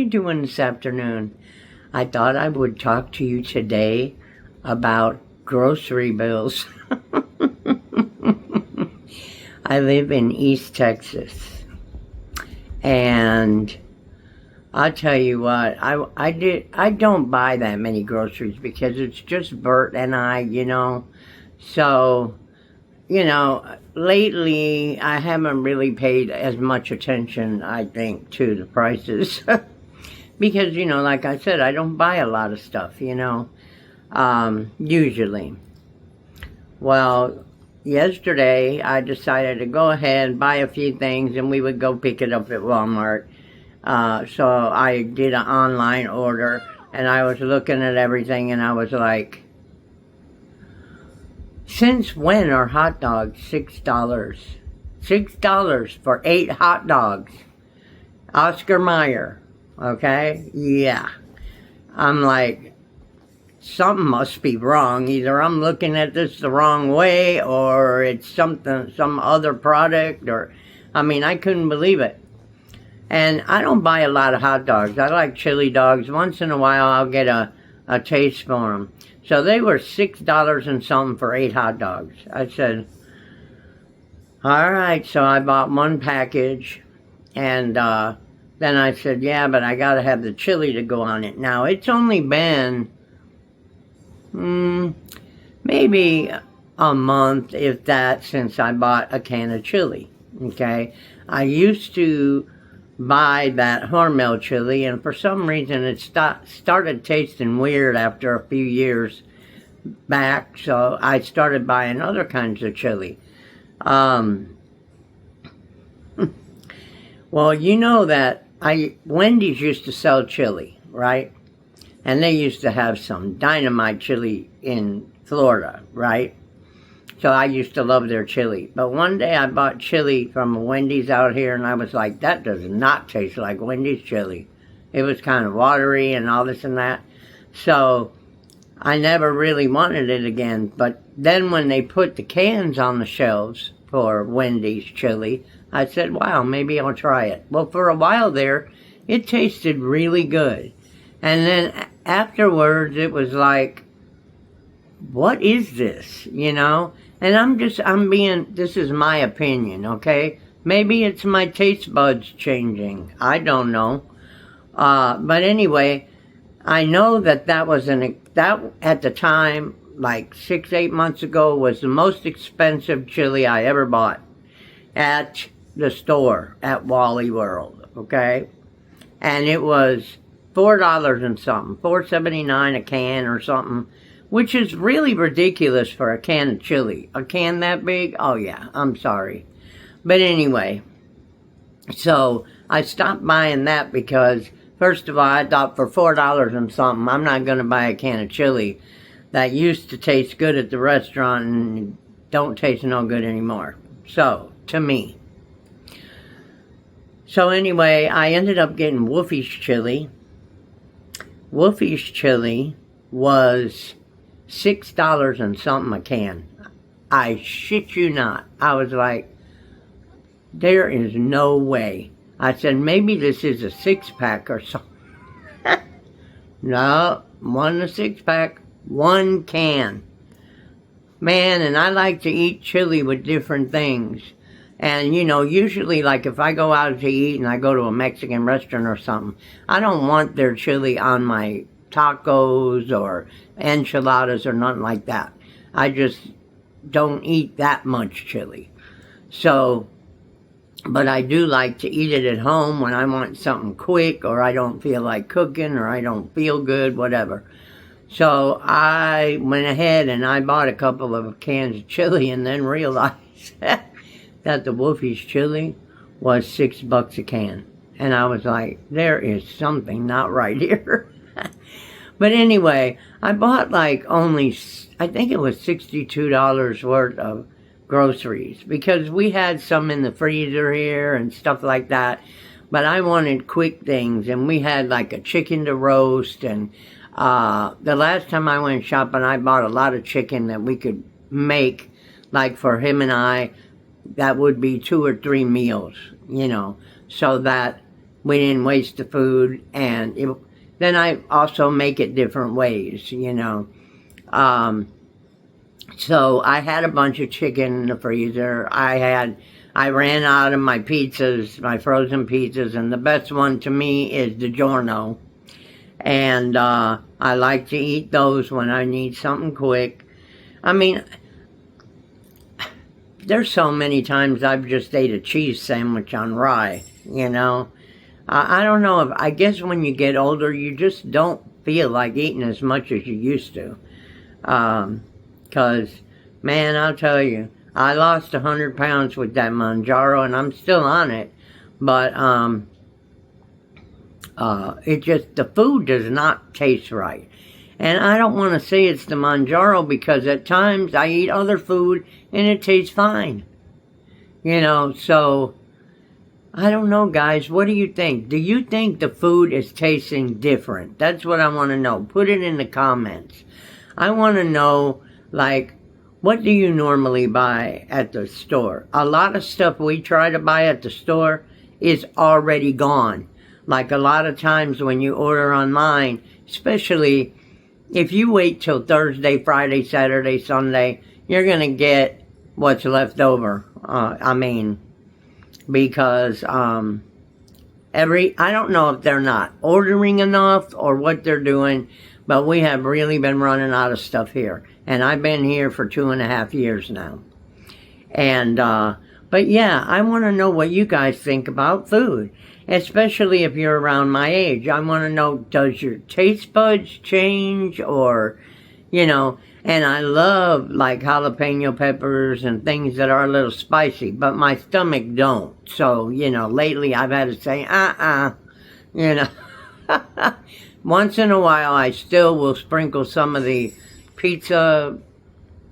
you doing this afternoon? I thought I would talk to you today about grocery bills. I live in East Texas, and I'll tell you what, I don't buy that many groceries because it's just Bert and I. So, lately I haven't really paid as much attention, I think, to the prices. Because, like I said, I don't buy a lot of stuff, usually. Well, yesterday I decided to go ahead and buy a few things and we would go pick it up at Walmart. So I did an online order and I was looking at everything and I was like, since when are hot dogs $6? $6 for 8 hot dogs. Oscar Mayer, okay? Yeah. I'm like, something must be wrong. Either I'm looking at this the wrong way or it's some other product I couldn't believe it. And I don't buy a lot of hot dogs. I like chili dogs. Once in a while I'll get a taste for them. So they were $6 and something for 8 hot dogs. I said, all right, so I bought one package, and then I said, yeah, but I got to have the chili to go on it. Now, it's only been maybe a month, if that, since I bought a can of chili, okay? I used to buy that Hormel chili, and for some reason it started tasting weird after a few years back, so I started buying other kinds of chili. Well, you know that Wendy's used to sell chili, right? And they used to have some dynamite chili in Florida, right? So I used to love their chili. But one day I bought chili from a Wendy's out here, and I was like, that does not taste like Wendy's chili. It was kind of watery and all this and that. So I never really wanted it again. But then when they put the cans on the shelves for Wendy's chili, I said, wow, maybe I'll try it. Well, for a while there, it tasted really good. And then afterwards, it was like, what is this, And this is my opinion, okay? Maybe it's my taste buds changing. I don't know. But anyway, I know that was at the time, like 6-8 months ago, was the most expensive chili I ever bought at the store at Wally World, okay? And it was $4 and something, $4.79 a can or something, which is really ridiculous for a can of chili. A can that big? Oh yeah, I'm sorry. But anyway, so I stopped buying that because, first of all, I thought for $4 and something, I'm not going to buy a can of chili that used to taste good at the restaurant and don't taste no good anymore. So, to me. So anyway, I ended up getting Wolfie's chili. Wolfie's chili was $6 and something a can. I shit you not. I was like, there is no way. I said, maybe this is a 6-pack or something. No, wasn't a 6-pack, 1 can. Man, and I like to eat chili with different things. And, usually, like, if I go out to eat and I go to a Mexican restaurant or something, I don't want their chili on my tacos or enchiladas or nothing like that. I just don't eat that much chili. So, but I do like to eat it at home when I want something quick or I don't feel like cooking or I don't feel good, whatever. So I went ahead and I bought a couple of cans of chili and then realized that the Wolfie's chili was $6 a can. And I was like, there is something not right here. But anyway, I bought like only, I think it was $62 worth of groceries. Because we had some in the freezer here and stuff like that. But I wanted quick things. And we had like a chicken to roast. And the last time I went shopping, I bought a lot of chicken that we could make. Like for him and I, that would be 2 or 3 meals, so that we didn't waste the food, and then I also make it different ways, you know. So I had a bunch of chicken in the freezer. I ran out of my pizzas, my frozen pizzas, and the best one to me is DiGiorno. And I like to eat those when I need something quick. I mean, there's so many times I've just ate a cheese sandwich on rye, you know. I don't know, I guess when you get older, you just don't feel like eating as much as you used to. Because, man, I'll tell you, I lost 100 pounds with that Manjaro, and I'm still on it. But it just, the food does not taste right. And I don't want to say it's the Manjaro, because at times I eat other food and it tastes fine. You know, so I don't know, guys. What do you think? Do you think the food is tasting different? That's what I want to know. Put it in the comments. I want to know, like, what do you normally buy at the store? A lot of stuff we try to buy at the store is already gone. Like a lot of times when you order online, especially if you wait till Thursday, Friday, Saturday, Sunday, you're going to get what's left over. Because I don't know if they're not ordering enough or what they're doing, but we have really been running out of stuff here. And I've been here for 2.5 years now. And, but yeah, I want to know what you guys think about food. Especially if you're around my age. I want to know, does your taste buds change, or, you know, and I love like jalapeno peppers and things that are a little spicy, but my stomach don't. So, you know, lately I've had to say, you know. Once in a while I still will sprinkle some of the pizza,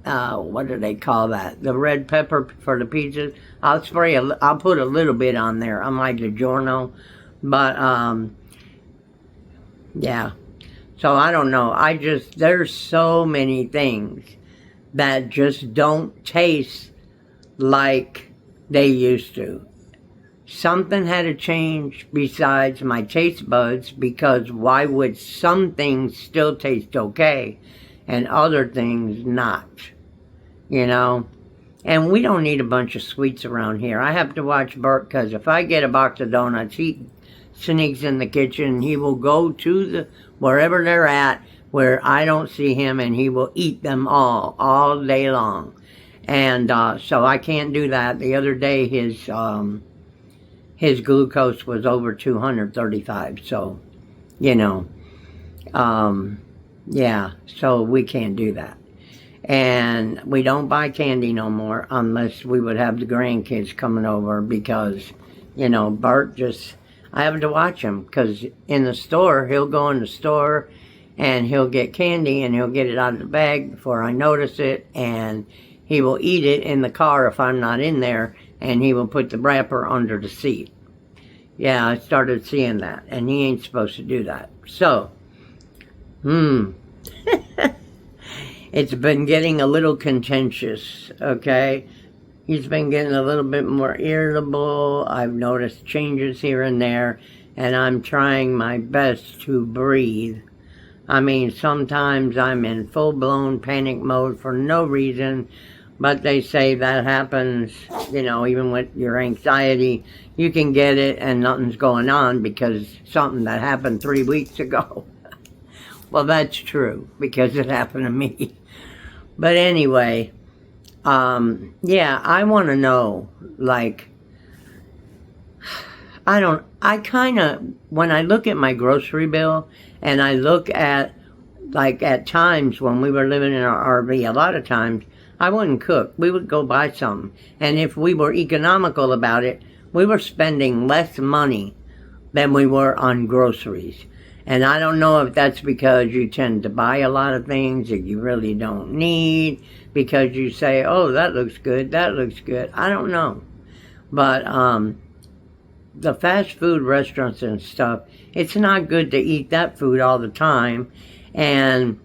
what do they call that? The red pepper for the pizzas. I'll put a little bit on there, unlike DiGiorno. But, yeah. So I don't know. There's so many things that just don't taste like they used to. Something had to change besides my taste buds, because why would some things still taste okay and other things not? You know? And we don't need a bunch of sweets around here. I have to watch Bert, because if I get a box of donuts, he sneaks in the kitchen. He will go to wherever they're at where I don't see him, and he will eat them all day long. And so I can't do that. The other day his glucose was over 235. So, you know, yeah, so we can't do that. And we don't buy candy no more unless we would have the grandkids coming over, because, you know, Bart I have to watch him, because in the store, he'll go in the store and he'll get candy and he'll get it out of the bag before I notice it, and he will eat it in the car if I'm not in there, and he will put the wrapper under the seat. Yeah, I started seeing that, and he ain't supposed to do that. So, it's been getting a little contentious, okay? He's been getting a little bit more irritable. I've noticed changes here and there, and I'm trying my best to breathe. I mean, sometimes I'm in full-blown panic mode for no reason, but they say that happens, you know, even with your anxiety. You can get it and nothing's going on because something that happened 3 weeks ago. Well, that's true, because it happened to me. But anyway, yeah, I want to know, like, when I look at my grocery bill, and I look at, like, at times when we were living in our RV, a lot of times, I wouldn't cook. We would go buy something. And if we were economical about it, we were spending less money than we were on groceries. And I don't know if that's because you tend to buy a lot of things that you really don't need, because you say, oh, that looks good, that looks good. I don't know. But the fast food restaurants and stuff, it's not good to eat that food all the time. And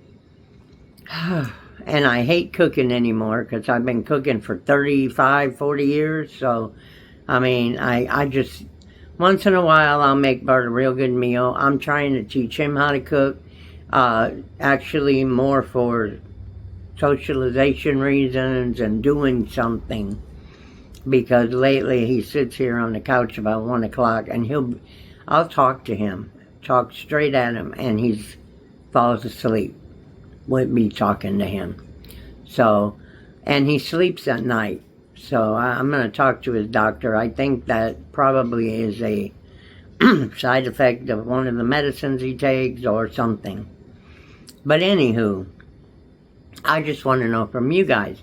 I hate cooking anymore, because I've been cooking for 35, 40 years. So, I mean, once in a while I'll make Bart a real good meal. I'm trying to teach him how to cook, actually more for socialization reasons and doing something, because lately he sits here on the couch about 1 o'clock and I'll talk to him, talk straight at him, and he falls asleep with me talking to him. So, and he sleeps at night. So I'm going to talk to his doctor. I think that probably is a side effect of one of the medicines he takes or something. But anywho, I just want to know from you guys,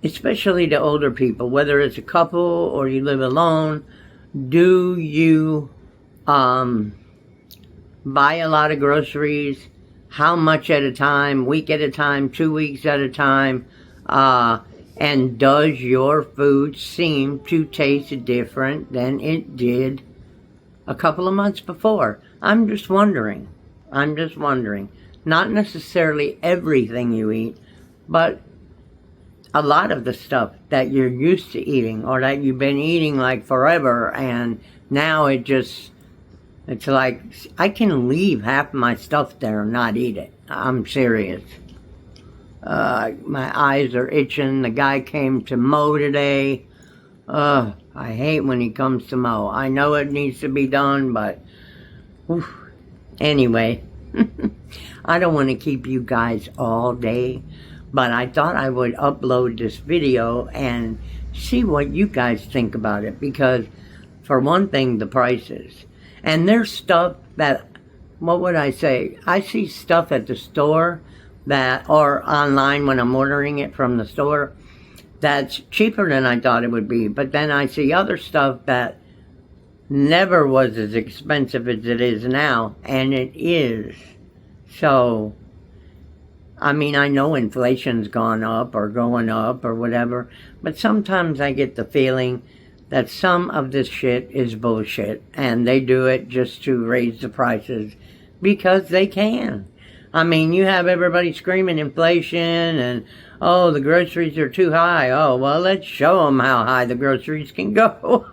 especially the older people, whether it's a couple or you live alone, do you buy a lot of groceries? How much at a time, week at a time, 2 weeks at a time? And does your food seem to taste different than it did a couple of months before? I'm just wondering. Not necessarily everything you eat, but a lot of the stuff that you're used to eating or that you've been eating like forever, and now it's like I can leave half my stuff there and not eat it. I'm serious. My eyes are itching. The guy came to mow today. I hate when he comes to mow. I know it needs to be done, but anyway, I don't want to keep you guys all day, but I thought I would upload this video and see what you guys think about it, because for one thing, the prices. And there's stuff that, what would I say? I see stuff at the store or online when I'm ordering it from the store, that's cheaper than I thought it would be. But then I see other stuff that never was as expensive as it is now, and it is. So, I mean, I know inflation's gone up or going up or whatever, but sometimes I get the feeling that some of this shit is bullshit, and they do it just to raise the prices because they can. I mean, you have everybody screaming inflation and, oh, the groceries are too high. Oh, well, let's show them how high the groceries can go.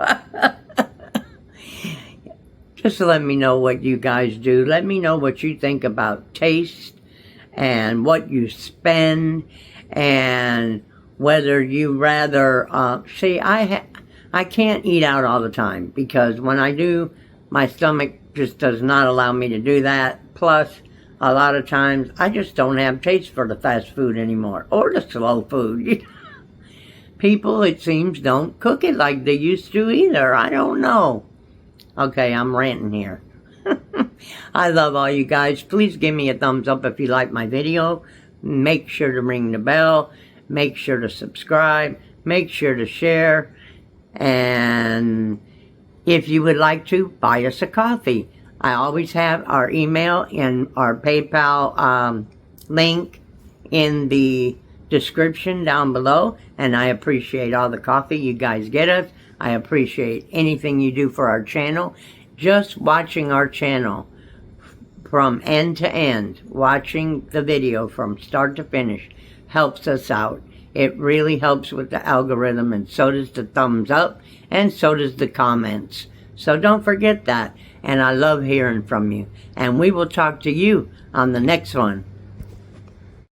Just let me know what you guys do. Let me know what you think about taste and what you spend, and whether you rather, see, I can't eat out all the time, because when I do, my stomach just does not allow me to do that. Plus, a lot of times, I just don't have taste for the fast food anymore, or the slow food. People, it seems, don't cook it like they used to either. I don't know. Okay, I'm ranting here. I love all you guys. Please give me a thumbs up if you like my video. Make sure to ring the bell. Make sure to subscribe. Make sure to share. And if you would like to, buy us a coffee. I always have our email and our PayPal link in the description down below. And I appreciate all the coffee you guys get us. I appreciate anything you do for our channel. Just watching our channel from end to end, watching the video from start to finish, helps us out. It really helps with the algorithm, and so does the thumbs up, and so does the comments. So don't forget that. And I love hearing from you. And we will talk to you on the next one.